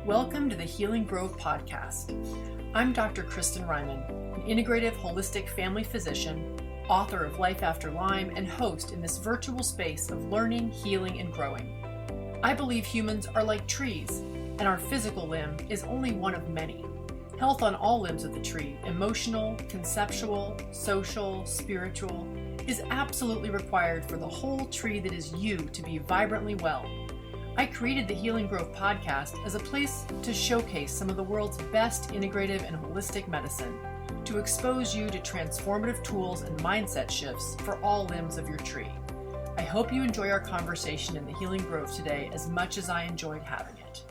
Welcome to the Healing Grove podcast. I'm Dr. Kristin, an integrative holistic family physician, author of Life After Lyme, and host in this virtual space of learning, healing, and growing. I believe humans are like trees, and our physical limb is only one of many. Health on all limbs of the tree, emotional, conceptual, social, spiritual, is absolutely required for the whole tree that is you to be vibrantly well. I created the Healing Grove podcast as a place to showcase some of the world's best integrative and holistic medicine, to expose you to transformative tools and mindset shifts for all limbs of your tree. I hope you enjoy our conversation in the Healing Grove today as much as I enjoyed having it.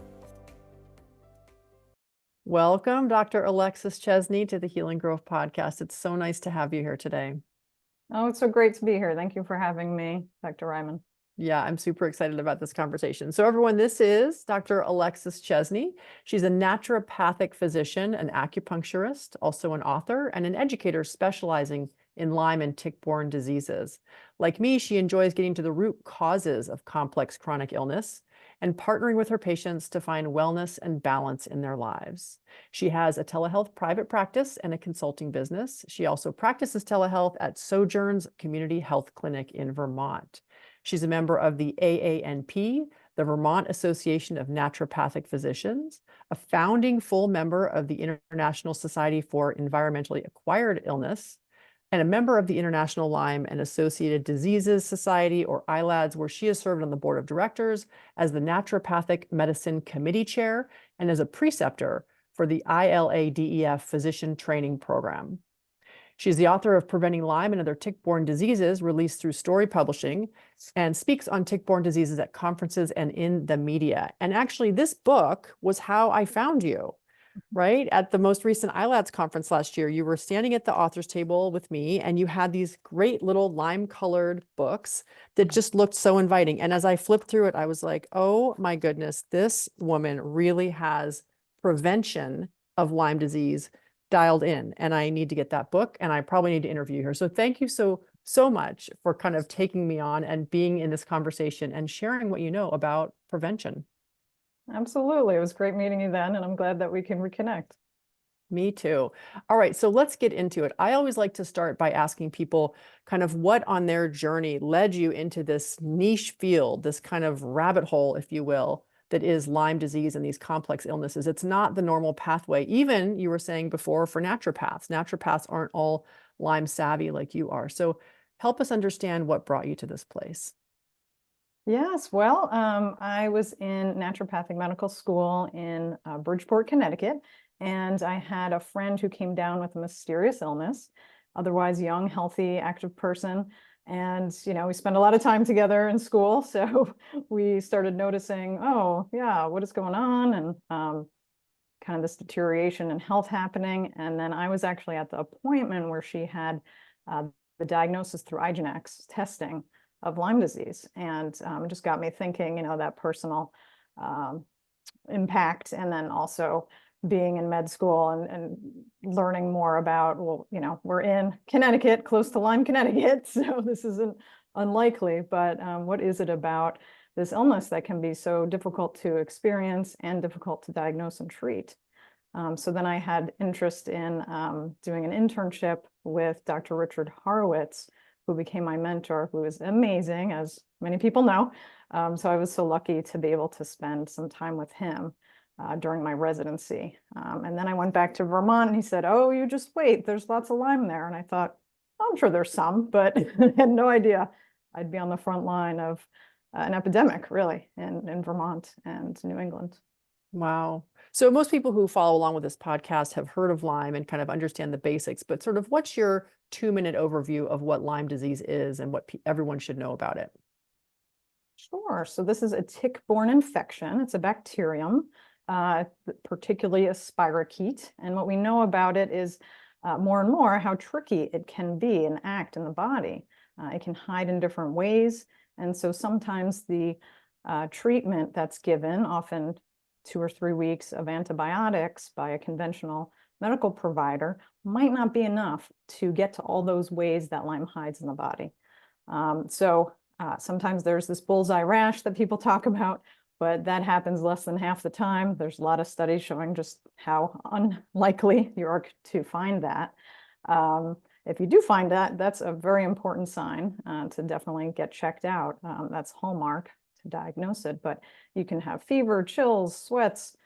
Welcome, Dr. Alexis Chesney, to the Healing Grove podcast. It's so nice to have you here today. Oh, it's so great to be here. Thank you for having me, Dr. Ryman. Yeah, I'm super excited about this conversation. So everyone, this is Dr. Alexis Chesney. She's a naturopathic physician, an acupuncturist, also an author, and an educator specializing in Lyme and tick-borne diseases. Like me, she enjoys getting to the root causes of complex chronic illness and partnering with her patients to find wellness and balance in their lives. She has a telehealth private practice and a consulting business. She also practices telehealth at Sojourn's Community Health Clinic in Vermont. She's a member of the AANP, the Vermont Association of Naturopathic Physicians, a founding full member of the International Society for Environmentally Acquired Illness, and a member of the International Lyme and Associated Diseases Society, or ILADS, where she has served on the board of directors as the Naturopathic Medicine Committee Chair and as a preceptor for the ILADS Physician Training Program. She's the author of Preventing Lyme and Other Tick-Borne Diseases, released through Story Publishing, and speaks on tick-borne diseases at conferences and in the media. And actually, this book was how I found you, right? At the most recent ILADS conference last year, you were standing at the author's table with me, and you had these great little lime-colored books that just looked so inviting. And as I flipped through it, I was like, oh my goodness, this woman really has prevention of Lyme disease dialed in, and I need to get that book, and I probably need to interview her. So thank you so much for kind of taking me on and being in this conversation and sharing what you know about prevention. Absolutely. It was great meeting you then, and I'm glad that we can reconnect. Me too. All right, so let's get into it. I always like to start by asking people kind of what on their journey led you into this niche field, this kind of rabbit hole, if you will, that is Lyme disease and these complex illnesses. It's not the normal pathway. Even, you were saying before, for naturopaths. Naturopaths aren't all Lyme savvy like you are. So help us understand what brought you to this place. Yes, well, I was in naturopathic medical school in Bridgeport, Connecticut, and I had a friend who came down with a mysterious illness, otherwise young, healthy, active person. And, you know, we spent a lot of time together in school. So we started noticing, oh, yeah, what is going on? And kind of this deterioration in health happening. And then I was actually at the appointment where she had the diagnosis through IGNX testing of Lyme disease. And it just got me thinking, you know, that personal impact. And then also being in med school and learning more about, well, you know, we're in Connecticut, close to Lyme, Connecticut, so this isn't unlikely, but what is it about this illness that can be so difficult to experience and difficult to diagnose and treat? So then I had interest in doing an internship with Dr. Richard Horowitz, who became my mentor, who is amazing, as many people know. So I was so lucky to be able to spend some time with him during my residency. And then I went back to Vermont, and he said, oh, you just wait, there's lots of Lyme there. And I thought, oh, I'm sure there's some, but I had no idea I'd be on the front line of an epidemic, really, in Vermont and New England. Wow. So most people who follow along with this podcast have heard of Lyme and kind of understand the basics, but sort of what's your 2-minute overview of what Lyme disease is and what everyone should know about it? Sure. So this is a tick-borne infection. It's a bacterium, particularly a spirochete. And what we know about it is more and more how tricky it can be and act in the body. It can hide in different ways. And so sometimes the treatment that's given, often 2 or 3 weeks of antibiotics by a conventional medical provider, might not be enough to get to all those ways that Lyme hides in the body. Sometimes there's this bullseye rash that people talk about, but that happens less than half the time. There's a lot of studies showing just how unlikely you are to find that. If you do find that, that's a very important sign to definitely get checked out. That's hallmark to diagnose it, but you can have fever, chills, sweats,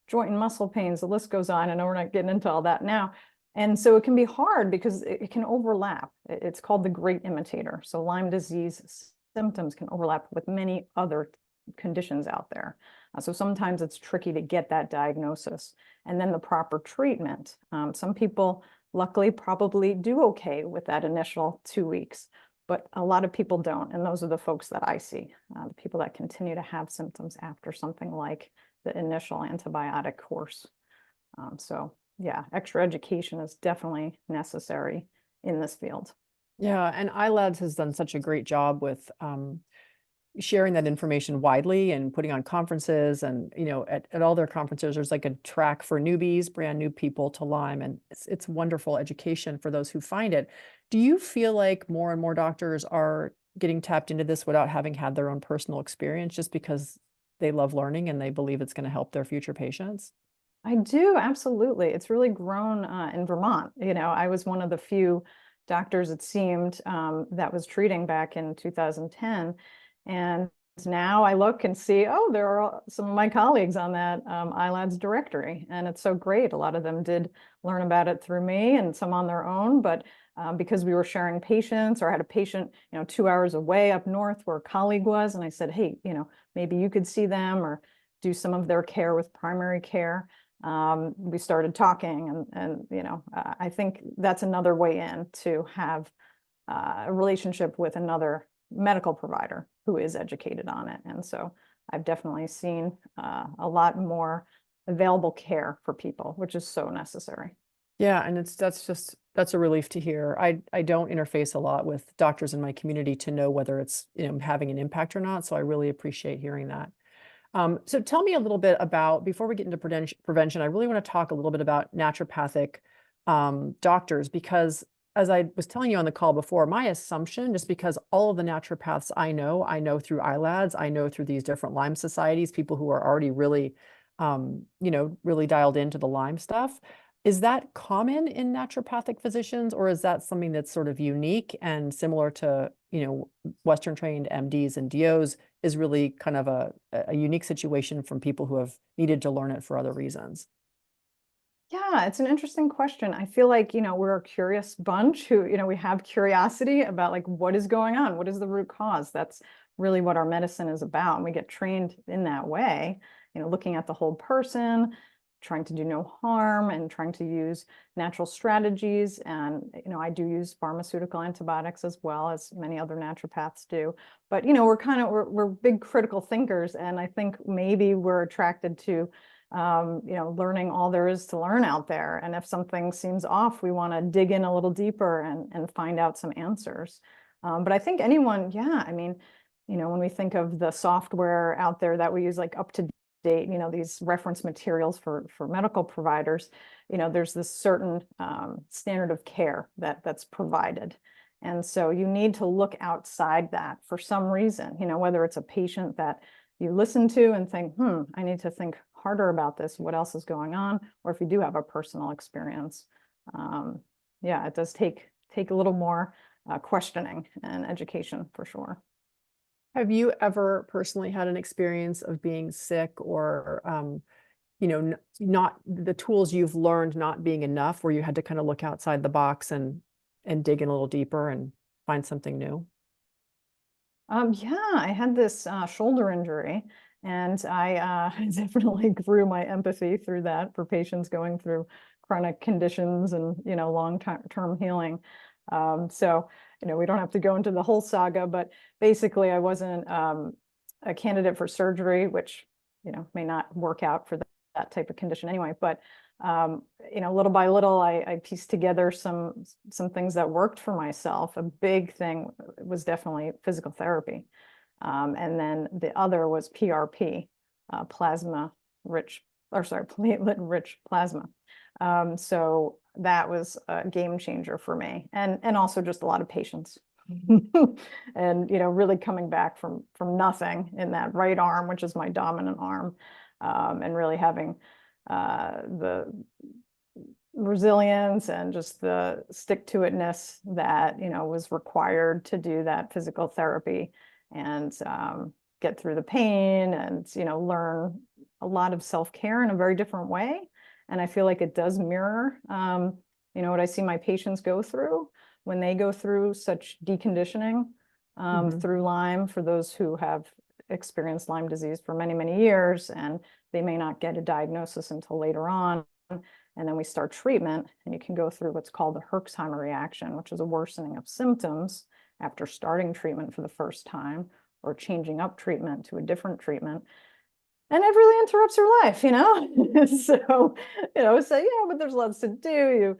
joint and muscle pains, the list goes on. I know we're not getting into all that now. And so it can be hard because it can overlap. It's called the great imitator. So Lyme disease symptoms can overlap with many other conditions out there. So sometimes it's tricky to get that diagnosis and then the proper treatment. Some people luckily probably do okay with that initial 2 weeks, but a lot of people don't. And those are the folks that I see, the people that continue to have symptoms after something like the initial antibiotic course. So yeah, extra education is definitely necessary in this field. Yeah, and ILADS has done such a great job with sharing that information widely and putting on conferences, and at all their conferences there's like a track for newbies, brand new people to Lyme, and it's wonderful education for those who find it. Do you feel like more and more doctors are getting tapped into this without having had their own personal experience, just because they love learning and they believe it's going to help their future patients? I do, absolutely. It's really grown in Vermont. I was one of the few doctors, it seemed, that was treating back in 2010. And now I look and see, oh, there are some of my colleagues on that ILADS directory. And it's so great. A lot of them did learn about it through me and some on their own. But because we were sharing patients, or I had a patient, 2 hours away up north where a colleague was, and I said, hey, maybe you could see them or do some of their care with primary care. We started talking, and I think that's another way in to have a relationship with another medical provider who is educated on it. And so I've definitely seen a lot more available care for people, which is so necessary. Yeah, and that's a relief to hear. I don't interface a lot with doctors in my community to know whether it's having an impact or not, so I really appreciate hearing that. So tell me a little bit about, before we get into prevention, I really want to talk a little bit about naturopathic doctors, because as I was telling you on the call before, my assumption, just because all of the naturopaths I know through ILADS, I know through these different Lyme societies, people who are already really, really dialed into the Lyme stuff. Is that common in naturopathic physicians, or is that something that's sort of unique and similar to, Western trained MDs and DOs, is really kind of a unique situation from people who have needed to learn it for other reasons? Yeah, it's an interesting question. I feel like, we're a curious bunch who, we have curiosity about like what is going on, what is the root cause. That's really what our medicine is about. And we get trained in that way, looking at the whole person, trying to do no harm and trying to use natural strategies. And, I do use pharmaceutical antibiotics as well as many other naturopaths do. But, we're big critical thinkers. And I think maybe we're attracted to learning all there is to learn out there. And if something seems off, we want to dig in a little deeper and find out some answers. But I think anyone, yeah, I mean, when we think of the software out there that we use, like up to date, these reference materials for medical providers, there's this certain standard of care that's provided. And so you need to look outside that for some reason, whether it's a patient that you listen to and think, I need to think harder about this, what else is going on, or if you do have a personal experience. Yeah, it does take a little more questioning and education for sure. Have you ever personally had an experience of being sick, or, not the tools you've learned not being enough, where you had to kind of look outside the box and dig in a little deeper and find something new? Yeah, I had this shoulder injury, and I definitely grew my empathy through that for patients going through chronic conditions and, long-term healing. So, we don't have to go into the whole saga, but basically I wasn't a candidate for surgery, which, may not work out for that type of condition anyway. But, little by little, I pieced together some things that worked for myself. A big thing was definitely physical therapy. And then the other was PRP, platelet-rich plasma. So that was a game changer for me, and also just a lot of patience. And, really coming back from nothing in that right arm, which is my dominant arm, and really having the resilience and just the stick-to-itness that, was required to do that physical therapy and get through the pain and, learn a lot of self-care in a very different way. And I feel like it does mirror, what I see my patients go through when they go through such deconditioning through Lyme, for those who have experienced Lyme disease for many, many years, and they may not get a diagnosis until later on. And then we start treatment, and you can go through what's called the Herxheimer reaction, which is a worsening of symptoms after starting treatment for the first time or changing up treatment to a different treatment. And it really interrupts your life, So, say, yeah, but there's lots to do.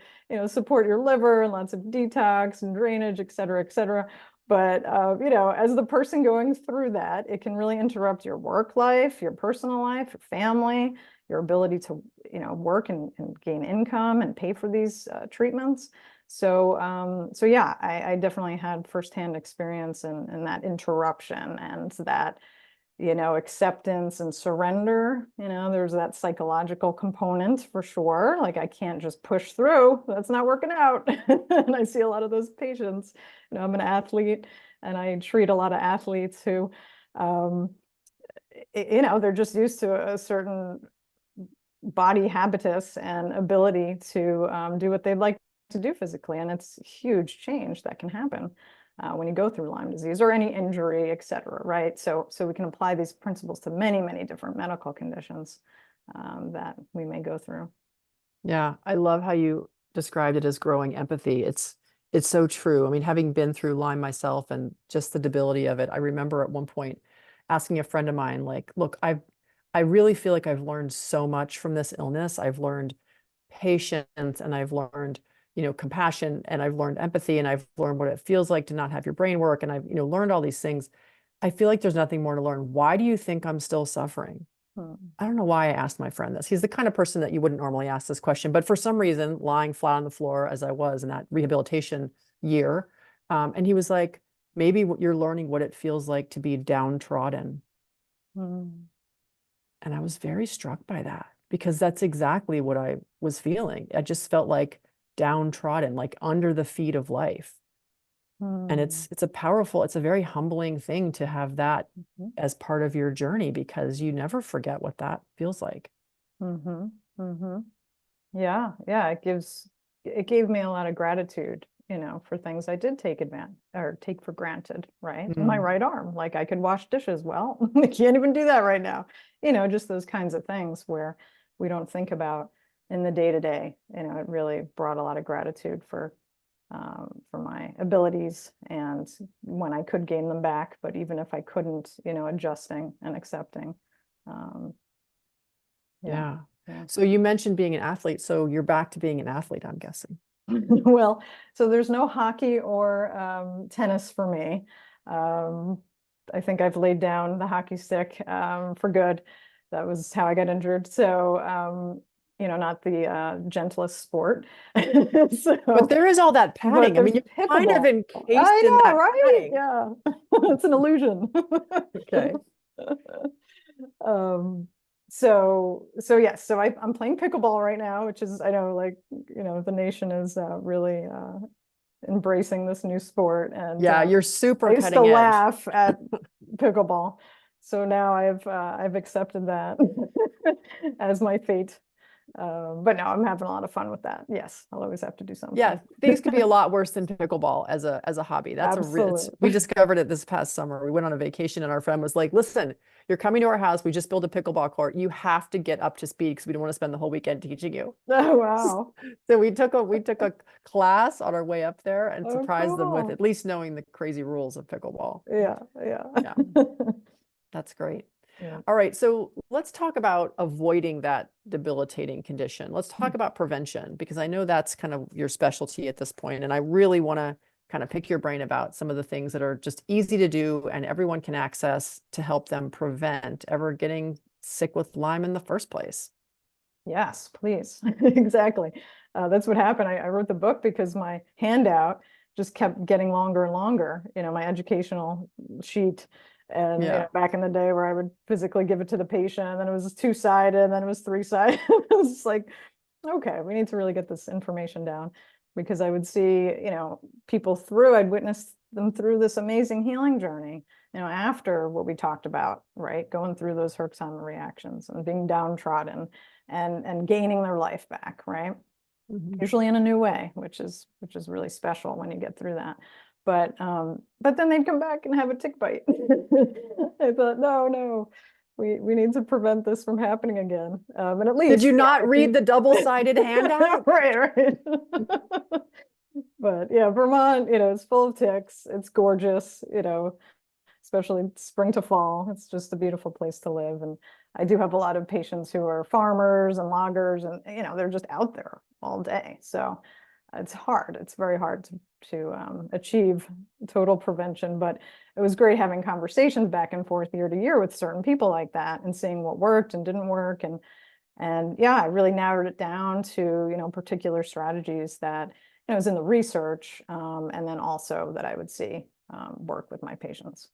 Support your liver and lots of detox and drainage, et cetera, et cetera. But, as the person going through that, it can really interrupt your work life, your personal life, your family, your ability to, work and gain income and pay for these treatments. So yeah, I definitely had firsthand experience in that interruption and that, acceptance and surrender. There's that psychological component for sure. Like, I can't just push through. That's not working out. And I see a lot of those patients. I'm an athlete, and I treat a lot of athletes who, they're just used to a certain body habitus and ability to do what they'd like to do physically. And it's a huge change that can happen when you go through Lyme disease or any injury, et cetera, right? So we can apply these principles to many, many different medical conditions that we may go through. Yeah, I love how you described it as growing empathy. It's so true. I mean, having been through Lyme myself and just the debility of it, I remember at one point asking a friend of mine, like, look, I really feel like I've learned so much from this illness. I've learned patience, and I've learned, compassion, and I've learned empathy, and I've learned what it feels like to not have your brain work. And I've, learned all these things. I feel like there's nothing more to learn. Why do you think I'm still suffering? I don't know why I asked my friend this. He's the kind of person that you wouldn't normally ask this question, but for some reason, lying flat on the floor as I was in that rehabilitation year, and he was like, maybe you're learning what it feels like to be downtrodden. And I was very struck by that, because that's exactly what I was feeling. I just felt like downtrodden, like under the feet of life. And it's a very humbling thing to have that as part of your journey, because you never forget what that feels like. Yeah, it gave me a lot of gratitude, for things I did take for granted, right? My right arm, like I could wash dishes well. I can't even do that right now. Just those kinds of things where we don't think about in the day-to-day. It really brought a lot of gratitude for my abilities and when I could gain them back, but even if I couldn't, adjusting and accepting. Yeah. So you mentioned being an athlete. So you're back to being an athlete, I'm guessing. Well, so there's no hockey or tennis for me. I think I've laid down the hockey stick for good. That was how I got injured. So, not the gentlest sport. But there is all that padding. I mean, you're kind of encased in that right? padding. Yeah, it's an illusion. Okay. Yes, so I'm playing pickleball right now, which is, I know, like, the nation is really embracing this new sport. And yeah, you're super I used cutting to edge. laugh at pickleball. So now I've accepted that as my fate. But no, I'm having a lot of fun with that. Yes, I'll always have to do something. Yeah, things could be a lot worse than pickleball as a hobby. That's we discovered it this past summer. We went on a vacation, and our friend was like, listen, you're coming to our house. We just built a pickleball court. You have to get up to speed, because we don't want to spend the whole weekend teaching you. Oh, wow. So we took a class on our way up there and surprised them with cool. at least knowing the crazy rules of pickleball. Yeah. That's great. Yeah. All right, so let's talk about avoiding that debilitating condition. Let's talk about prevention, because I know that's kind of your specialty at this point, and I really want to kind of pick your brain about some of the things that are just easy to do and everyone can access to help them prevent ever getting sick with Lyme in the first place. Yes, please. Exactly. That's what happened. I wrote the book because my handout just kept getting longer and longer, my educational sheet. And back in the day where I would physically give it to the patient, and then it was 2-sided, and then it was 3-sided. It was just like, okay, we need to really get this information down, because I would see, people I'd witnessed them through this amazing healing journey, after what we talked about, right? Going through those Herxheimer reactions and being downtrodden and gaining their life back, right? Usually in a new way, which is really special when you get through that. But then they'd come back and have a tick bite. I thought, no, we need to prevent this from happening again. And at least, did you not read the double-sided handout? Right. But yeah, Vermont, it's full of ticks. It's gorgeous, especially spring to fall. It's just a beautiful place to live. And I do have a lot of patients who are farmers and loggers, and they're just out there all day. So it's hard. It's very hard to achieve total prevention. But it was great having conversations back and forth year to year with certain people like that, and seeing what worked and didn't work. And yeah, I really narrowed it down to particular strategies that was in the research, and then also that I would see work with my patients.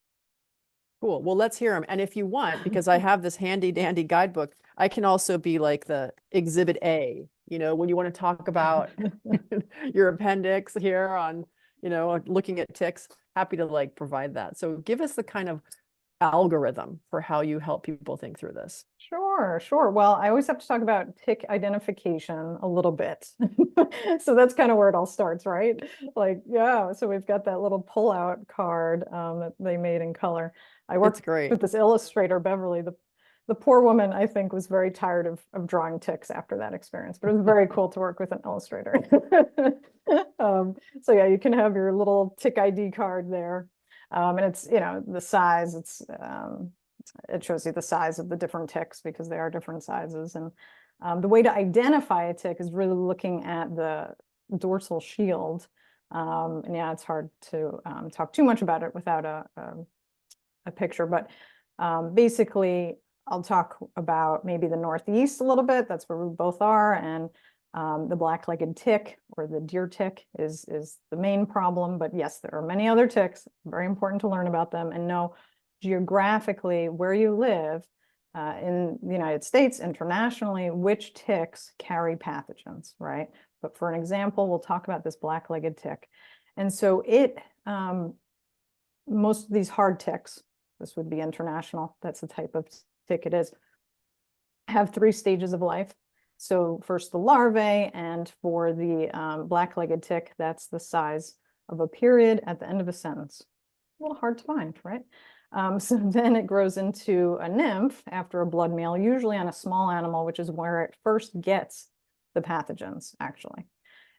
Cool. Well, let's hear them. And if you want, because I have this handy dandy guidebook, I can also be like the exhibit A, when you want to talk about your appendix here on, looking at ticks, happy to like provide that. So give us the kind of algorithm for how you help people think through this. Sure. Well, I always have to talk about tick identification a little bit. So that's kind of where it all starts, right? Like, yeah, so we've got that little pull-out card that they made in color. I worked with this illustrator, Beverly. The poor woman, I think, was very tired of drawing ticks after that experience, but it was very cool to work with an illustrator. So yeah, you can have your little tick ID card there. And it's, the size, it shows you the size of the different ticks, because they are different sizes. And the way to identify a tick is really looking at the dorsal shield. And yeah, it's hard to talk too much about it without a picture, but basically I'll talk about maybe the Northeast a little bit. That's where we both are. And the black-legged tick, or the deer tick, is the main problem. But yes, there are many other ticks. Very important to learn about them and know geographically where you live in the United States, internationally, which ticks carry pathogens, right? But for an example, we'll talk about this black-legged tick. And so most of these hard ticks, this would be international, that's the type of tick it is, have 3 stages of life. So first the larvae, and for the black-legged tick, that's the size of a period at the end of a sentence. A little hard to find, right? So then it grows into a nymph after a blood meal, usually on a small animal, which is where it first gets the pathogens, actually.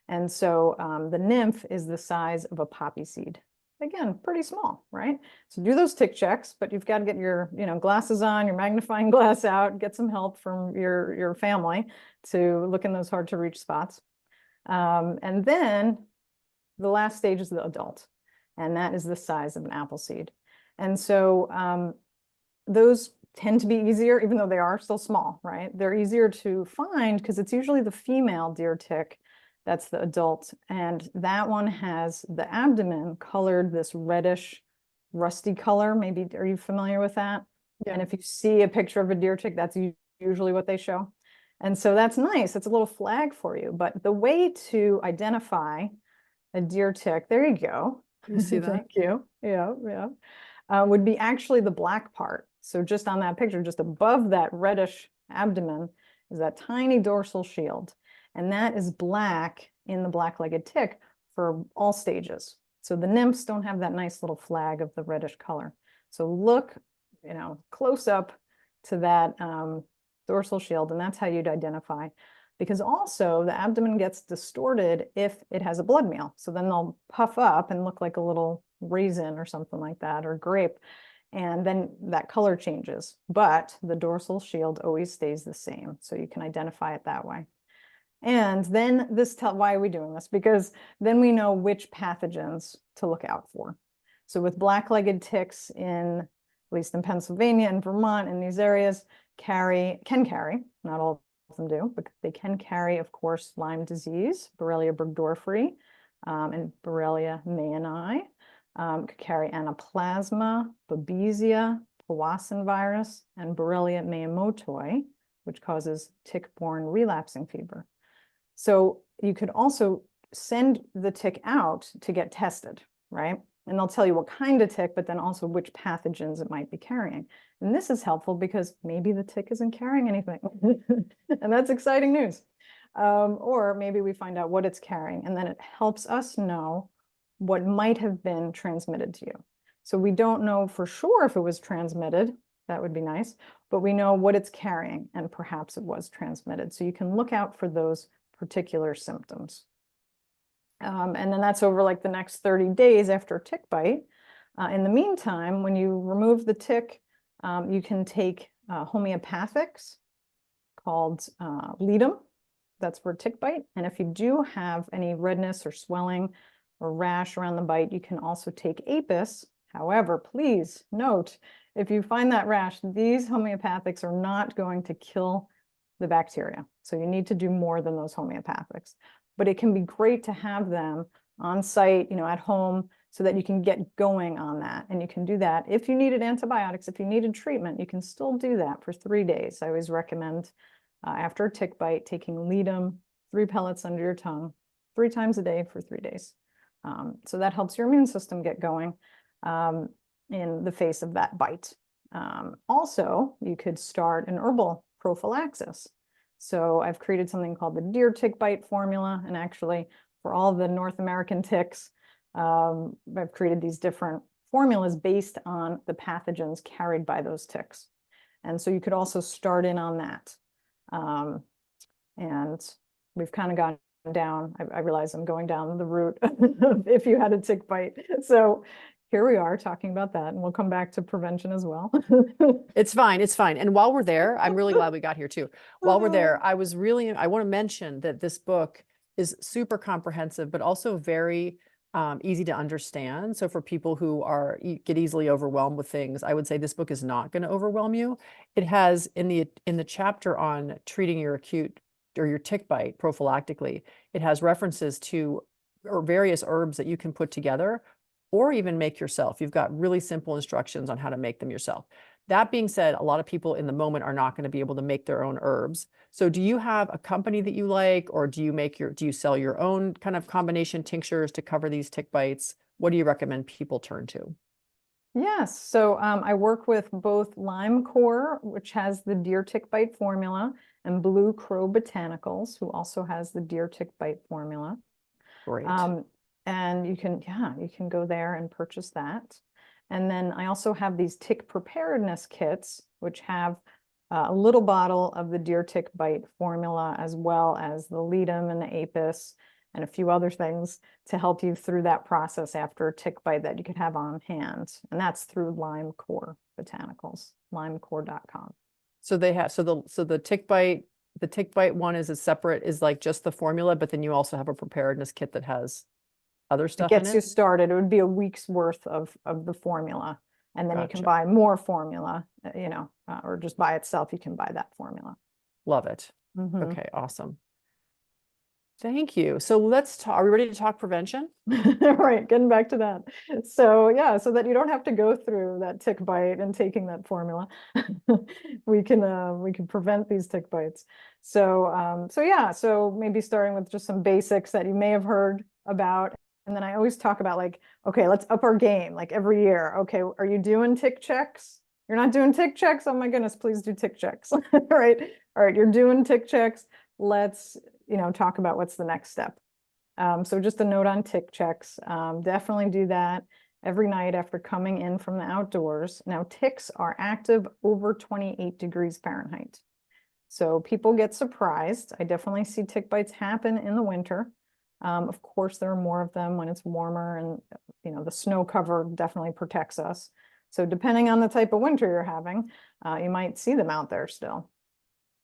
And so the nymph is the size of a poppy seed. Again, pretty small, right? So do those tick checks, but you've got to get your glasses on, your magnifying glass out, get some help from your family to look in those hard to reach spots. And then the last stage is the adult, and that is the size of an apple seed. And so those tend to be easier, even though they are still small, right? They're easier to find because it's usually the female deer tick that's the adult. And that one has the abdomen colored this reddish, rusty color. Maybe, are you familiar with that? Yeah. And if you see a picture of a deer tick, that's usually what they show. And so that's nice. It's a little flag for you. But the way to identify a deer tick, there you go. You see that? Thank you. Yeah. Would be actually the black part. So just on that picture, just above that reddish abdomen is that tiny dorsal shield. And that is black in the black-legged tick for all stages. So the nymphs don't have that nice little flag of the reddish color. So look, close up to that dorsal shield, and that's how you'd identify. Because also the abdomen gets distorted if it has a blood meal. So then they'll puff up and look like a little raisin or something like that, or grape. And then that color changes, but the dorsal shield always stays the same. So you can identify it that way. And then why are we doing this? Because then we know which pathogens to look out for. So with black-legged ticks at least in Pennsylvania and Vermont, in these areas, can carry, not all of them do, but they can carry, of course, Lyme disease, Borrelia burgdorferi, and Borrelia mayeni. Could carry anaplasma, babesia, Powassan virus, and Borrelia miyamotoi, which causes tick-borne relapsing fever. So you could also send the tick out to get tested, right? And they'll tell you what kind of tick, but then also which pathogens it might be carrying. And this is helpful because maybe the tick isn't carrying anything. And that's exciting news. Or maybe we find out what it's carrying, and then it helps us know what might have been transmitted to you. So we don't know for sure if it was transmitted. That would be nice, but we know what it's carrying, and perhaps it was transmitted. So you can look out for those particular symptoms. And then that's over like the next 30 days after a tick bite. In the meantime, when you remove the tick, you can take homeopathics called Lyme. That's for a tick bite. And if you do have any redness or swelling or rash around the bite, you can also take Apis. However, please note, if you find that rash, these homeopathics are not going to kill the bacteria. So you need to do more than those homeopathics. But it can be great to have them on site, at home, so that you can get going on that. And you can do that. If you needed antibiotics, if you needed treatment, you can still do that for 3 days. I always recommend after a tick bite, taking Lyme, 3 pellets under your tongue, 3 times a day for 3 days. So that helps your immune system get going in the face of that bite. Also, you could start an herbal prophylaxis. So I've created something called the deer tick bite formula. And actually, for all the North American ticks, I've created these different formulas based on the pathogens carried by those ticks. And so you could also start in on that. And we've kind of gone down, I realize I'm going down the route of if you had a tick bite. So here we are talking about that, and we'll come back to prevention as well. It's fine. It's fine. And while we're there, I'm really glad we got here too. While we're there, I want to mention that this book is super comprehensive, but also very easy to understand. So for people who get easily overwhelmed with things, I would say this book is not going to overwhelm you. It has in the chapter on treating your acute or your tick bite prophylactically, it has references to various herbs that you can put together or even make yourself. You've got really simple instructions on how to make them yourself. That being said, a lot of people in the moment are not going to be able to make their own herbs. So do you have a company that you like, or do you sell your own kind of combination tinctures to cover these tick bites? What do you recommend people turn to? Yes, so I work with both Lyme Core, which has the deer tick bite formula, and Blue Crow Botanicals, who also has the deer tick bite formula. Great. And you can go there and purchase that. And then I also have these tick preparedness kits, which have a little bottle of the deer tick bite formula, as well as the Lyme and the Apis and a few other things to help you through that process after a tick bite that you could have on hand. And that's through Lyme Core Botanicals, lymecore.com. So they have, so the tick bite one is like just the formula, but then you also have a preparedness kit that has other stuff in it? Gets you started. It would be a week's worth of the formula. And then you can buy more formula, or just by itself, you can buy that formula. Love it. Okay, awesome. Thank you. So let's talk, are we ready to talk prevention? Right, getting back to that. So yeah, so that you don't have to go through that tick bite and taking that formula. we can prevent these tick bites. So so maybe starting with just some basics that you may have heard about. And then I always talk about like, okay, let's up our game like every year. Okay, are you doing tick checks? You're not doing tick checks? Oh my goodness, please do tick checks. Right. All right, you're doing tick checks. Let's, talk about what's the next step. So just a note on tick checks. Definitely do that every night after coming in from the outdoors. Now, ticks are active over 28 degrees Fahrenheit. So people get surprised. I definitely see tick bites happen in the winter. Of course, there are more of them when it's warmer, and the snow cover definitely protects us. So depending on the type of winter you're having, you might see them out there still.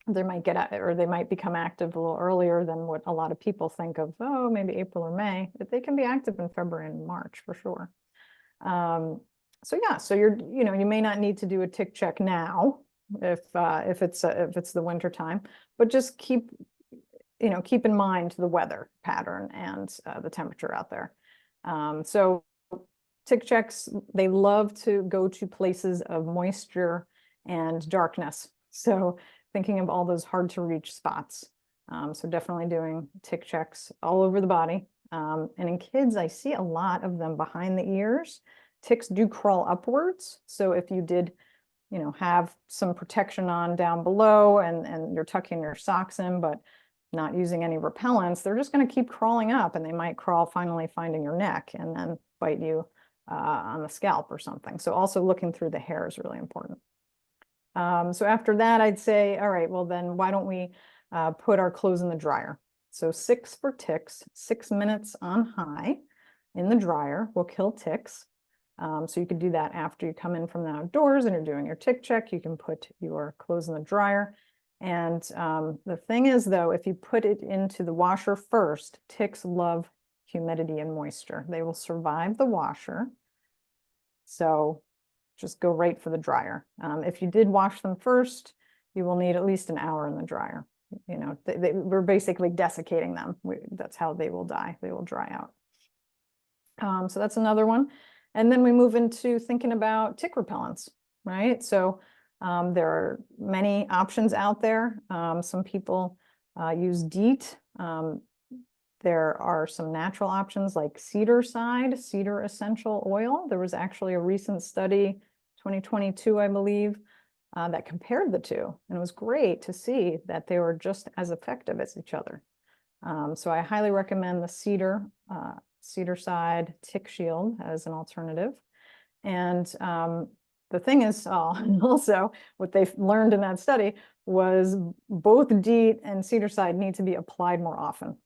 They might they might become active a little earlier than what a lot of people think of, oh, maybe April or May, but they can be active in February and March for sure. So you may not need to do a tick check now if it's the winter time, but just keep keep in mind the weather pattern and the temperature out there. So tick checks, they love to go to places of moisture and darkness. So thinking of all those hard to reach spots. So definitely doing tick checks all over the body. And in kids, I see a lot of them behind the ears. Ticks do crawl upwards. So if you did, have some protection on down below and you're tucking your socks in, but not using any repellents, they're just going to keep crawling up, and they might crawl, finally finding your neck and then bite you on the scalp or something. So also looking through the hair is really important. So after that, I'd say, all right, well then why don't we put our clothes in the dryer? So 6 for ticks, 6 minutes on high in the dryer will kill ticks. So you could do that after you come in from the outdoors and you're doing your tick check. You can put your clothes in the dryer. And the thing is, though, if you put it into the washer first, ticks love humidity and moisture. They will survive the washer. So just go right for the dryer. If you did wash them first, you will need at least an hour in the dryer. We're basically desiccating them. That's how they will die. They will dry out. So that's another one. And then we move into thinking about tick repellents, right? So there are many options out there. Some people use DEET. There are some natural options like cedar essential oil. There was actually a recent study, 2022, I believe, that compared the two. And it was great to see that they were just as effective as each other. So I highly recommend the cedar side tick shield as an alternative. And the thing is, also what they learned in that study was both DEET and cedar side need to be applied more often.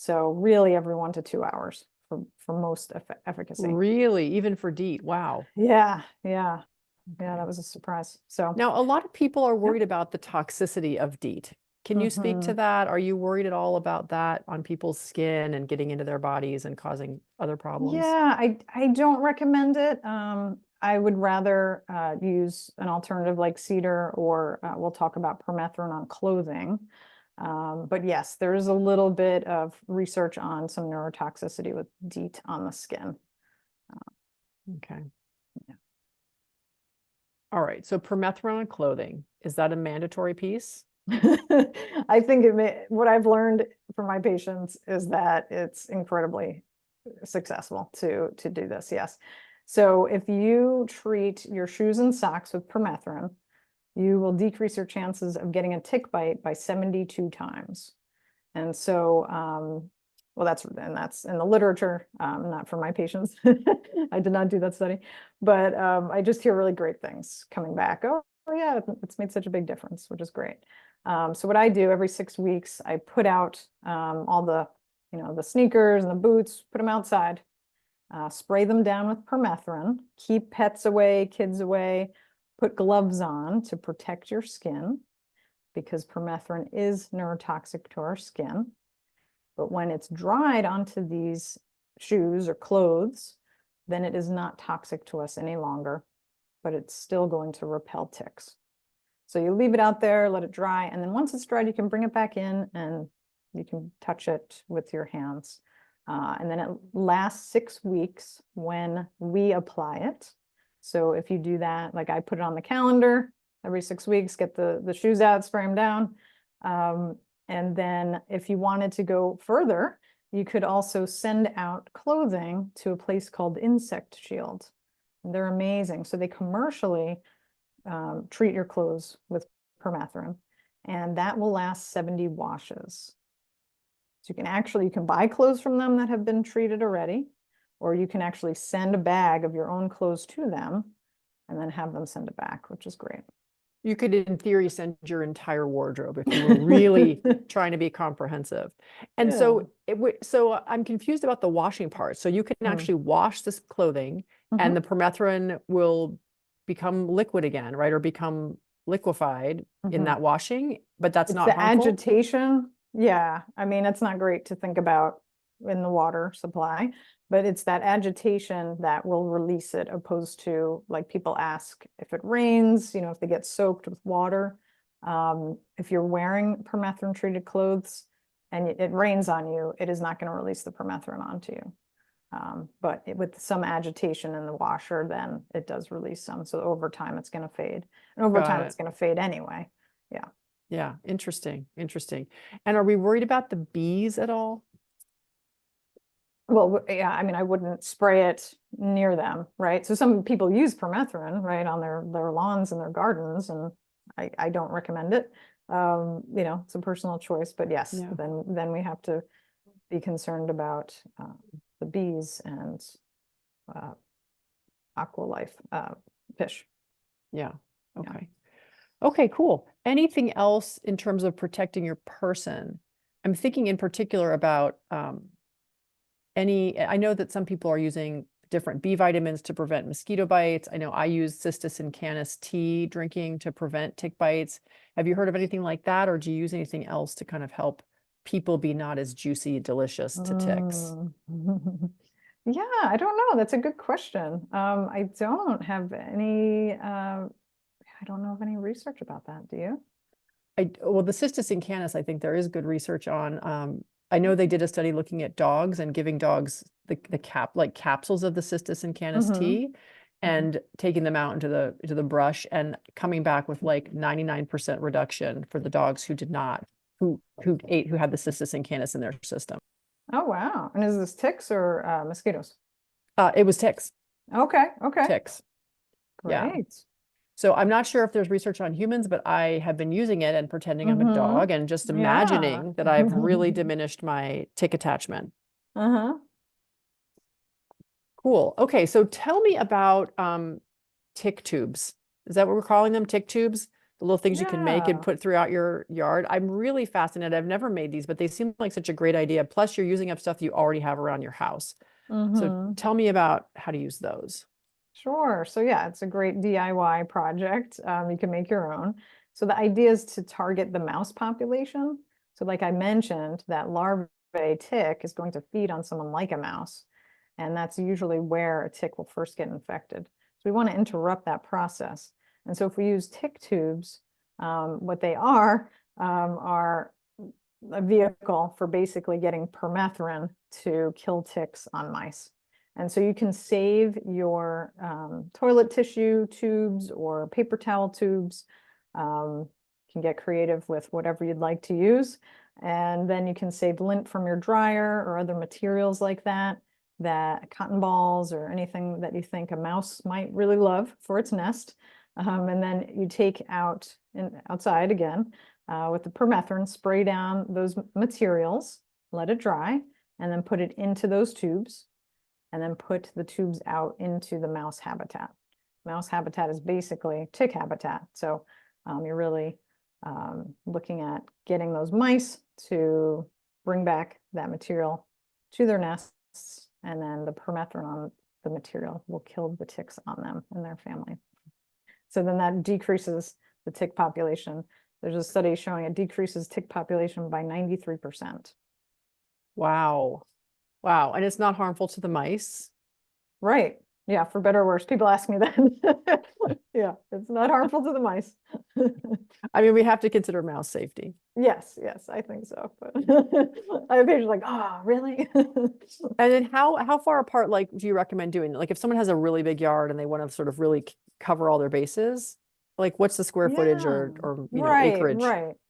So really every 1 to 2 hours for most efficacy. Really? Even for DEET? Wow. Yeah. That was a surprise. So now a lot of people are worried about the toxicity of DEET. Can you speak to that? Are you worried at all about that on people's skin and getting into their bodies and causing other problems? Yeah, I don't recommend it. I would rather use an alternative like cedar, or we'll talk about permethrin on clothing. But yes, there is a little bit of research on some neurotoxicity with DEET on the skin. Okay. Yeah. All right. So permethrin on clothing, is that a mandatory piece? I think what I've learned from my patients is that it's incredibly successful to do this. Yes. So if you treat your shoes and socks with permethrin, you will decrease your chances of getting a tick bite by 72 times. And so, well, that's in the literature, not for my patients. I did not do that study, but I just hear really great things coming back. Oh yeah, it's made such a big difference, which is great. So what I do every 6 weeks, I put out all the sneakers and the boots, put them outside, spray them down with permethrin, keep pets away, kids away, put gloves on to protect your skin, because permethrin is neurotoxic to our skin. But when it's dried onto these shoes or clothes, then it is not toxic to us any longer, but it's still going to repel ticks. So you leave it out there, let it dry, and then once it's dried, you can bring it back in and you can touch it with your hands. And then it lasts 6 weeks when we apply it. So if you do that, like I put it on the calendar every 6 weeks, get the shoes out, spray them down. And then if you wanted to go further, you could also send out clothing to a place called Insect Shield. And they're amazing. So they commercially treat your clothes with permethrin, and that will last 70 washes. So you can buy clothes from them that have been treated already, or you can actually send a bag of your own clothes to them and then have them send it back, which is great. You could, in theory, send your entire wardrobe if you were really trying to be comprehensive. And so I'm confused about the washing part. So you can actually wash this clothing and the permethrin will become liquid again, right? Or become liquefied in that washing, but that's not harmful? The agitation. Yeah. I mean, it's not great to think about in the water supply, but it's that agitation that will release it, opposed to, like, people ask if it rains, if they get soaked with water. If you're wearing permethrin treated clothes, and it rains on you, it is not going to release the permethrin onto you. But with some agitation in the washer, then it does release some. So over time, it's going to fade. And over time, it's going to fade anyway. Yeah. Yeah. Interesting. Interesting. And are we worried about the bees at all? Well, yeah, I mean, I wouldn't spray it near them, right? So some people use permethrin, right, on their lawns and their gardens, and I don't recommend it. You know, it's a personal choice, but yes, Yeah. then we have to be concerned about the bees and aqua life fish. Yeah. Yeah. Okay. Okay, cool. Anything else in terms of protecting your person? I'm thinking in particular about I know that some people are using different B vitamins to prevent mosquito bites. I know I use cistus incanus tea drinking to prevent tick bites. Have you heard of anything like that, or do you use anything else to kind of help people be not as juicy, delicious to ticks? Yeah, I don't know. That's a good question. I don't have any, I don't know of any research about that. Do you? Well, the cistus incanus, I think there is good research on. I know they did a study looking at dogs and giving dogs the capsules of the cistus incanus tea and taking them out into the brush and coming back with like 99% reduction for the dogs who did not, who had the cistus incanus in their system. Oh, wow. And is this ticks or mosquitoes? It was ticks. Okay. Ticks. Yeah. Great. So I'm not sure if there's research on humans, but I have been using it and pretending I'm a dog and just imagining that I've really diminished my tick attachment. Cool. Okay, so tell me about tick tubes. Is that what we're calling them? Tick tubes? The little things you can make and put throughout your yard. I'm really fascinated. I've never made these, but they seem like such a great idea. Plus, you're using up stuff you already have around your house. So tell me about how to use those. Sure. So yeah, it's a great DIY project. You can make your own. So the idea is to target the mouse population. So like I mentioned, that larvae tick is going to feed on someone like a mouse. And that's usually where a tick will first get infected. So we want to interrupt that process. And so if we use tick tubes, what they are a vehicle for basically getting permethrin to kill ticks on mice. And so you can save your toilet tissue tubes or paper towel tubes. You can get creative with whatever you'd like to use. And then you can save lint from your dryer or other materials like that, cotton balls or anything that you think a mouse might really love for its nest. And then you take outside again with the permethrin, spray down those materials, let it dry, and then put it into those tubes. And then put the tubes out into the mouse habitat. Mouse habitat is basically tick habitat. So you're really looking at getting those mice to bring back that material to their nests, and then the permethrin on the material will kill the ticks on them and their family. So then that decreases the tick population. There's a study showing it decreases tick population by 93%. Wow. Wow. And it's not harmful to the mice? Right. Yeah, for better or worse. People ask me that. Yeah, it's not harmful to the mice. I mean, we have to consider mouse safety. Yes, I think so. But I have patients like, oh, really? And then how far apart, like, do you recommend doing? Like, if someone has a really big yard and they want to sort of really cover all their bases, like, what's the square footage or acreage?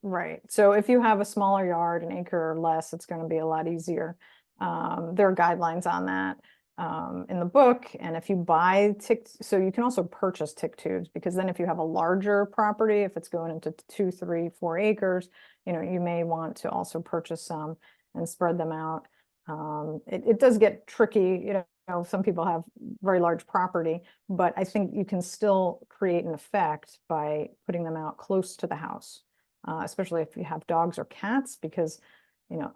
Right. So if you have a smaller yard, an acre or less, it's going to be a lot easier. There are guidelines on that in the book. And if you buy so you can also purchase tick tubes, because then if you have a larger property, if it's going into 2, 3, 4 acres, you may want to also purchase some and spread them out. It does get tricky, some people have very large property, but I think you can still create an effect by putting them out close to the house, especially if you have dogs or cats, because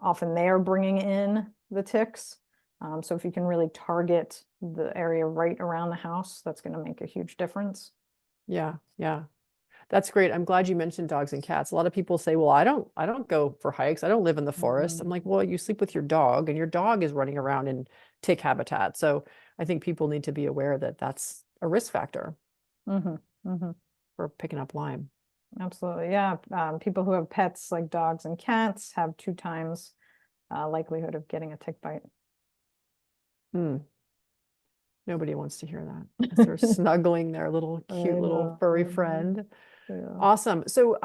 often they are bringing in the ticks. So if you can really target the area right around the house, that's going to make a huge difference. Yeah. That's great. I'm glad you mentioned dogs and cats. A lot of people say, well, I don't go for hikes. I don't live in the forest. I'm like, well, you sleep with your dog and your dog is running around in tick habitat. So I think people need to be aware that that's a risk factor for picking up Lyme. Absolutely. Yeah. People who have pets like dogs and cats have 2 times likelihood of getting a tick bite. Hmm. Nobody wants to hear that as they're snuggling their little cute little furry friend. Yeah. Awesome. So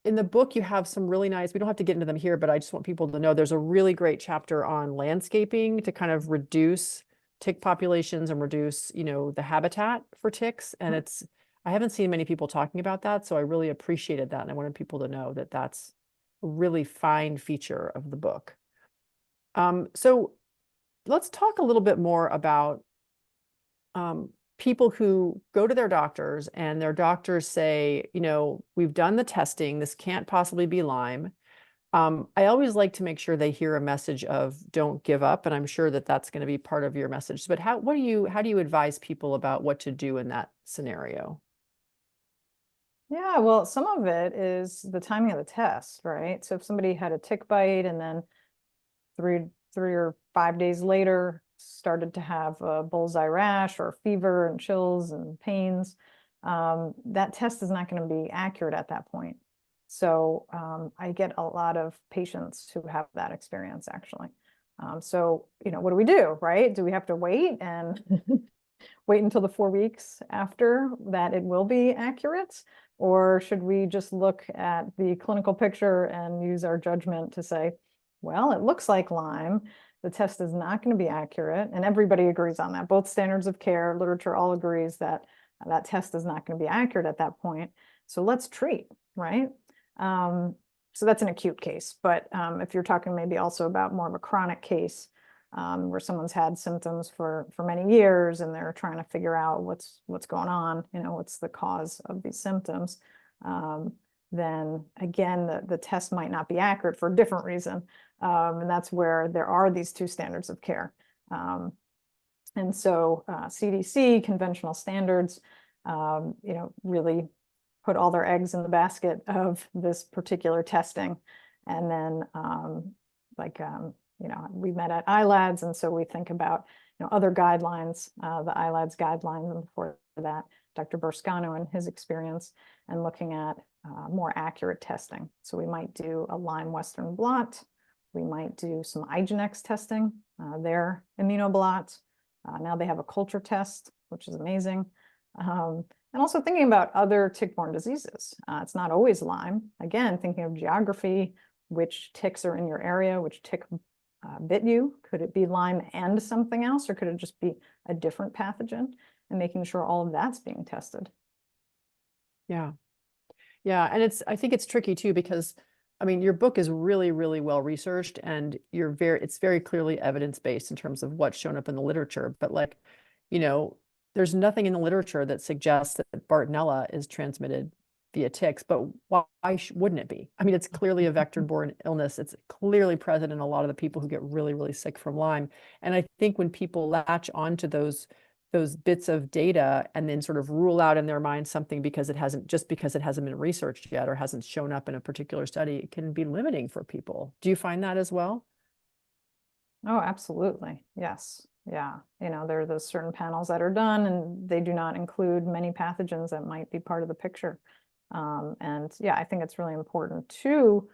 in the book, you have some really nice, we don't have to get into them here, but I just want people to know there's a really great chapter on landscaping to kind of reduce tick populations and reduce, the habitat for ticks. And I haven't seen many people talking about that. So I really appreciated that. And I wanted people to know that that's a really fine feature of the book. So let's talk a little bit more about people who go to their doctors and their doctors say, we've done the testing, this can't possibly be Lyme. I always like to make sure they hear a message of don't give up, and I'm sure that that's going to be part of your message. But how do you advise people about what to do in that scenario? Yeah, well, some of it is the timing of the test, right? So if somebody had a tick bite and then three or 5 days later started to have a bullseye rash or fever and chills and pains, that test is not going to be accurate at that point. So I get a lot of patients who have that experience actually. So, what do we do, right? Do we have to wait and wait until the 4 weeks after that it will be accurate? Or should we just look at the clinical picture and use our judgment to say, well, it looks like Lyme. The test is not going to be accurate. And everybody agrees on that. Both standards of care, literature all agrees that that test is not going to be accurate at that point. So let's treat, right? So that's an acute case. But if you're talking maybe also about more of a chronic case, where someone's had symptoms for many years and they're trying to figure out what's going on, what's the cause of these symptoms, then again, the test might not be accurate for a different reason. And that's where there are these 2 standards of care. And so CDC, conventional standards, really put all their eggs in the basket of this particular testing. And then we met at ILADS, and so we think about other guidelines, the ILADS guidelines, and before that, Dr. Berscano and his experience, and looking at more accurate testing. So we might do a Lyme Western blot, we might do some IGeneX testing, their immunoblot. Now they have a culture test, which is amazing. And also thinking about other tick-borne diseases. It's not always Lyme. Again, thinking of geography, which ticks are in your area, which tick bit you. Could it be Lyme and something else, or could it just be a different pathogen? And making sure all of that's being tested. Yeah. Yeah. And I think it's tricky too, because your book is really, really well researched, and it's very clearly evidence-based in terms of what's shown up in the literature. But there's nothing in the literature that suggests that Bartonella is transmitted via ticks, but why wouldn't it be? It's clearly a vector-borne illness. It's clearly present in a lot of the people who get really, really sick from Lyme. And I think when people latch onto those bits of data and then sort of rule out in their mind something because it hasn't been researched yet or hasn't shown up in a particular study, it can be limiting for people. Do you find that as well? Oh, absolutely. Yes. Yeah. There are those certain panels that are done and they do not include many pathogens that might be part of the picture. And yeah, I think it's really important to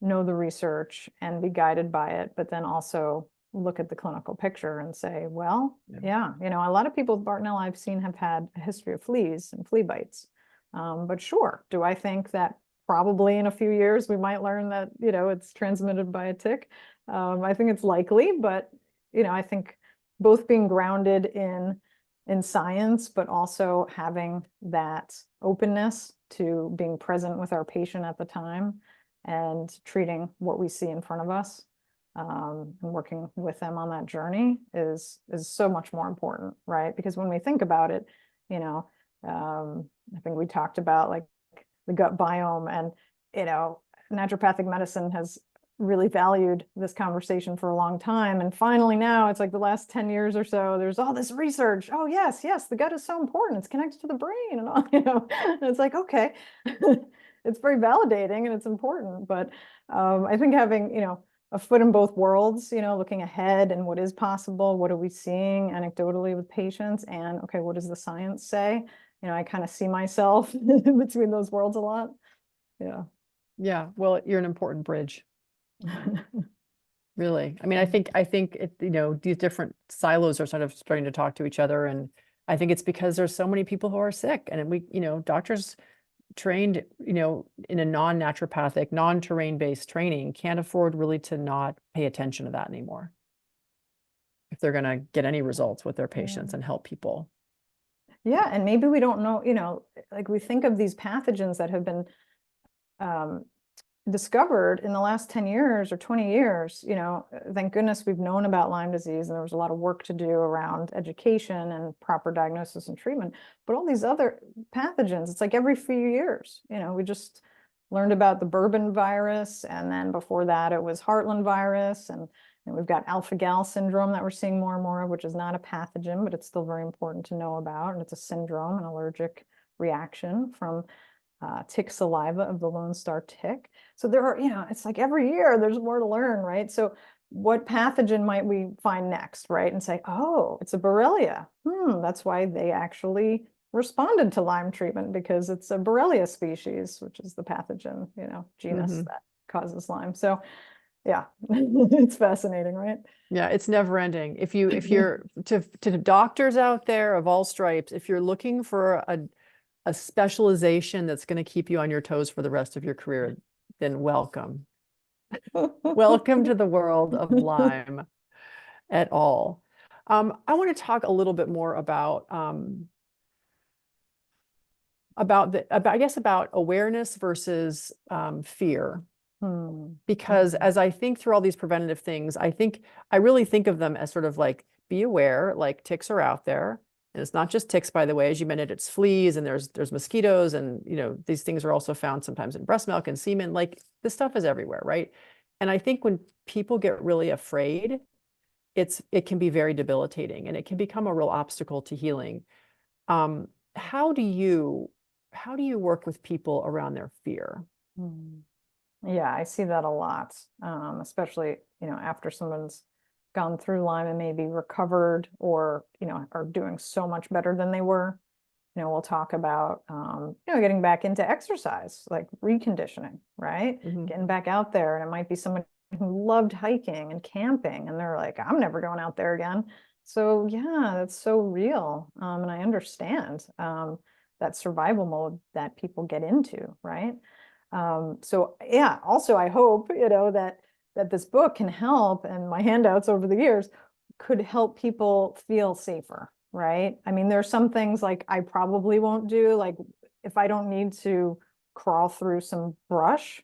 know the research and be guided by it, but then also look at the clinical picture and say, well, yeah, a lot of people with Bartonella I've seen have had a history of fleas and flea bites. But sure, do I think that probably in a few years we might learn that, it's transmitted by a tick? I think it's likely, but, I think both being grounded in science, but also having that openness to being present with our patient at the time and treating what we see in front of us, and working with them on that journey is so much more important, right? Because when we think about it, I think we talked about like the gut biome, and naturopathic medicine has really valued this conversation for a long time, and finally now it's like the last 10 years or so there's all this research. Oh yes, the gut is so important, it's connected to the brain and all, and it's like, okay. It's very validating and it's important, but I think having a foot in both worlds, looking ahead and what is possible, what are we seeing anecdotally with patients, and okay, what does the science say? I kind of see myself between those worlds a lot. Yeah. Yeah. Well, you're an important bridge. Really. I mean, I think it, these different silos are sort of starting to talk to each other. And I think it's because there's so many people who are sick, and we, doctors trained, in a non-naturopathic, non-terrain based training can't afford really to not pay attention to that anymore if they're going to get any results with their patients and help people. Yeah. And maybe we don't know, like we think of these pathogens that have been discovered in the last 10 years or 20 years, thank goodness we've known about Lyme disease, and there was a lot of work to do around education and proper diagnosis and treatment. But all these other pathogens, it's like every few years, we just learned about the bourbon virus, and then before that it was Heartland virus, and we've got alpha-gal syndrome that we're seeing more and more of, which is not a pathogen, but it's still very important to know about. And it's a syndrome, an allergic reaction from tick saliva of the Lone Star tick. So there are, it's like every year there's more to learn, right? So what pathogen might we find next, right? And say, oh, it's a Borrelia. That's why they actually responded to Lyme treatment, because it's a Borrelia species, which is the pathogen, genus that causes Lyme. So yeah, it's fascinating, right? Yeah, it's never ending. If you're to the doctors out there of all stripes, if you're looking for a specialization that's going to keep you on your toes for the rest of your career, then welcome. Welcome to the world of Lyme et al. I want to talk a little bit more about awareness versus fear. Because as I think through all these preventative things, I really think of them as sort of like, be aware, like ticks are out there. And it's not just ticks, by the way, as you mentioned, it's fleas, and there's mosquitoes, and these things are also found sometimes in breast milk and semen. Like, this stuff is everywhere, right? And I think when people get really afraid, it can be very debilitating, and it can become a real obstacle to healing. How do you work with people around their fear? Yeah, I see that a lot, especially, after someone's gone through Lyme and maybe recovered, or, are doing so much better than they were. We'll talk about, getting back into exercise, like reconditioning, right? Getting back out there. And it might be someone who loved hiking and camping, and they're like, I'm never going out there again. So yeah, that's so real. And I understand that survival mode that people get into, right? So yeah, also I hope, that this book can help, and my handouts over the years could help people feel safer, right? I mean, there are some things like I probably won't do, like if I don't need to crawl through some brush,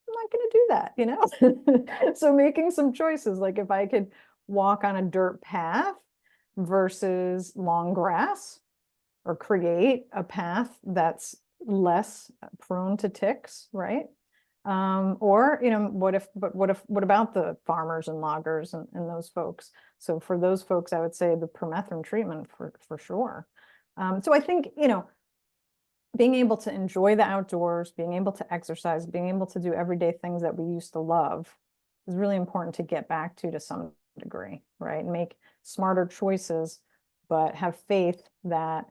I'm not going to do that, So making some choices, like if I could walk on a dirt path versus long grass, or create a path that's less prone to ticks, right? Or, what about the farmers and loggers and those folks? So for those folks, I would say the permethrin treatment for sure. So I think, being able to enjoy the outdoors, being able to exercise, being able to do everyday things that we used to love is really important to get back to some degree, right? And make smarter choices, but have faith that,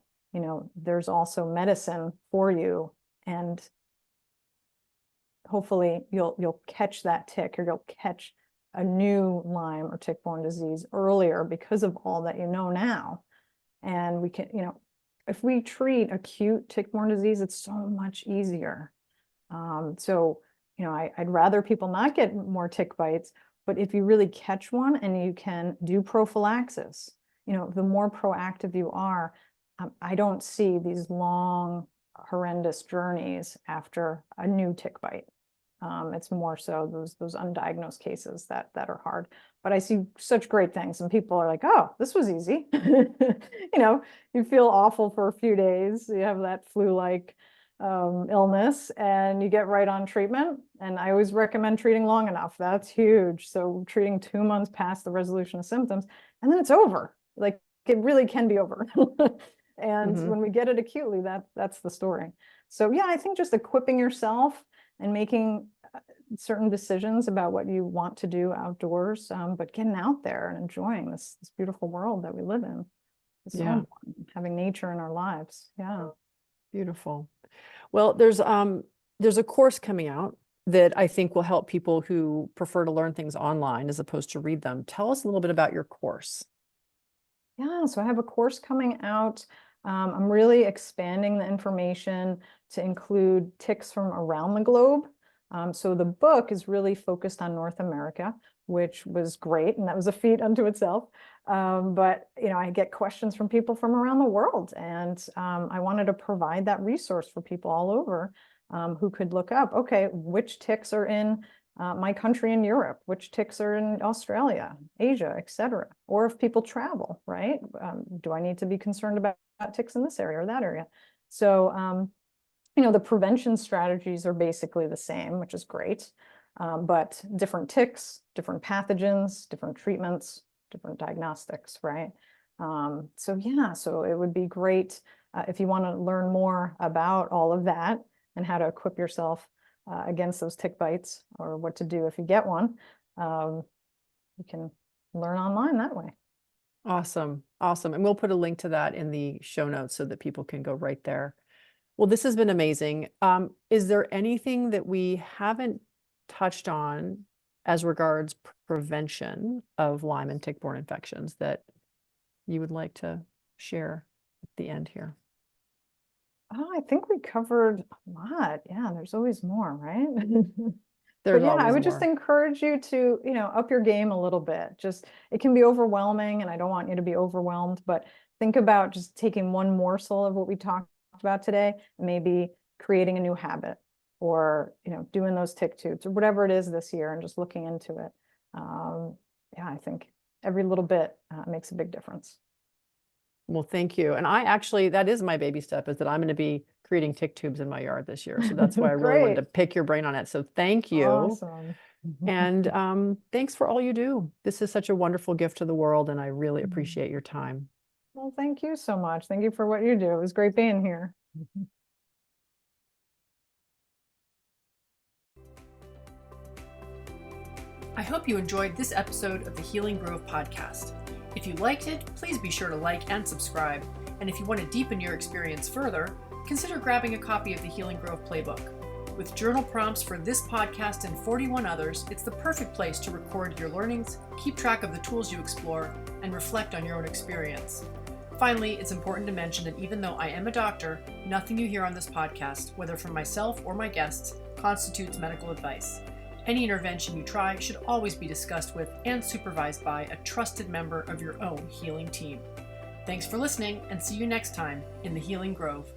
there's also medicine for you, and hopefully you'll catch that tick, or you'll catch a new Lyme or tick-borne disease earlier because of all that you know now. And we can, if we treat acute tick-borne disease, it's so much easier. So, I'd rather people not get more tick bites, but if you really catch one and you can do prophylaxis, the more proactive you are, I don't see these long, horrendous journeys after a new tick bite. It's more so those undiagnosed cases that are hard. But I see such great things, and people are like, oh, this was easy. You feel awful for a few days. You have that flu-like illness, and you get right on treatment. And I always recommend treating long enough. That's huge. So treating 2 months past the resolution of symptoms, and then it's over. Like, it really can be over. And when we get it acutely, that's the story. So yeah, I think just equipping yourself and making certain decisions about what you want to do outdoors, but getting out there and enjoying this beautiful world that we live in. It's so important, having nature in our lives. Yeah. Beautiful. Well, there's a course coming out that I think will help people who prefer to learn things online as opposed to read them. Tell us a little bit about your course. Yeah, so I have a course coming out. I'm really expanding the information to include ticks from around the globe. So the book is really focused on North America, which was great, and that was a feat unto itself. But I get questions from people from around the world, and I wanted to provide that resource for people all over who could look up, okay, which ticks are in my country in Europe, which ticks are in Australia, Asia, etc. Or if people travel, right? Do I need to be concerned about ticks in this area or that area? So, the prevention strategies are basically the same, which is great, but different ticks, different pathogens, different treatments, different diagnostics, right? So it would be great if you want to learn more about all of that and how to equip yourself against those tick bites, or what to do if you get one. You can learn online that way. Awesome. Awesome. And we'll put a link to that in the show notes so that people can go right there. Well, this has been amazing. Is there anything that we haven't touched on as regards prevention of Lyme and tick-borne infections that you would like to share at the end here? Oh, I think we covered a lot. Yeah, there's always more, right? There's But yeah, I always would just more. encourage you to, up your game a little bit. Just, it can be overwhelming, and I don't want you to be overwhelmed, but think about just taking one morsel of what we talked about today, and maybe creating a new habit, or, doing those tick tubes or whatever it is this year, and just looking into it. Yeah, I think every little bit makes a big difference. Well, thank you. And that is my baby step, is that I'm going to be creating tick tubes in my yard this year. So that's why I really wanted to Great. pick your brain on it. So thank you. Awesome. And thanks for all you do. This is such a wonderful gift to the world, and I really appreciate your time. Well, thank you so much. Thank you for what you do. It was great being here. I hope you enjoyed this episode of the Healing Grove podcast. If you liked it, please be sure to like and subscribe. And if you want to deepen your experience further, consider grabbing a copy of the Healing Grove Playbook. With journal prompts for this podcast and 41 others, it's the perfect place to record your learnings, keep track of the tools you explore, and reflect on your own experience. Finally, it's important to mention that even though I am a doctor, nothing you hear on this podcast, whether from myself or my guests, constitutes medical advice. Any intervention you try should always be discussed with and supervised by a trusted member of your own healing team. Thanks for listening, and see you next time in the Healing Grove.